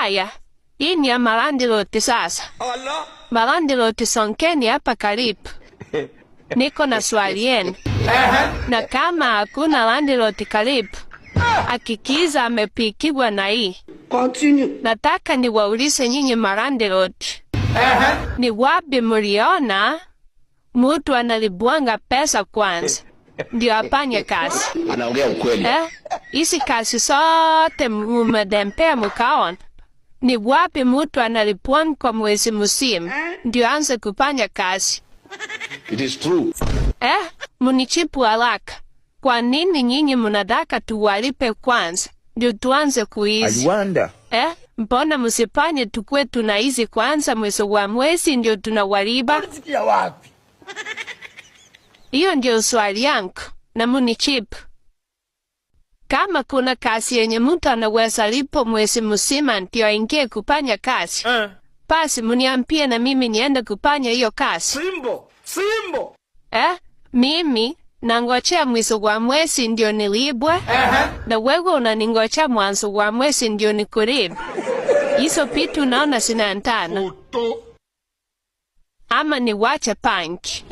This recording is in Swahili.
Haya, hii ni ya malandiloti sasa. Malandiloti Sonkeni hapa karibu. Niko na swali yenu. Na kama hakuna landiloti karibu, akikiza amepikiwa na hii. Nataka niwaulize nyinyi malandiloti. Ni wapi mliona mtu analibwanga pesa kwanza ndio afanye kazi? Anaongea ukweli. Hizi kazi zote mmedempea mkaona. Ni wapi mtu analipwa kwa mwezi mzima ndio aanze kufanya kazi? It is true. Munichipu haraka. Kwa nini nyinyi mnataka tuwalipe kwanza ndio tuanze kuishi? Mbona msifanye tukue tunaishi kwanza mwezi ndio tunawalipa? Unasikia wapi? Hiyo ndio swali yangu na munichipu. Kama kuna kazi yenye mtu anaweza lipo mwezi mzima ndio aingie kufanya kazi, basi muniambie na mimi niende kufanya hiyo kazi. Simbo. Mimi nangojea mwisho wa mwezi ndio nilipwe, na wewe unaningojea mwanzo wa mwezi ndio nikulipe. Hizo vitu naona zinaendana. Ama niwache banki.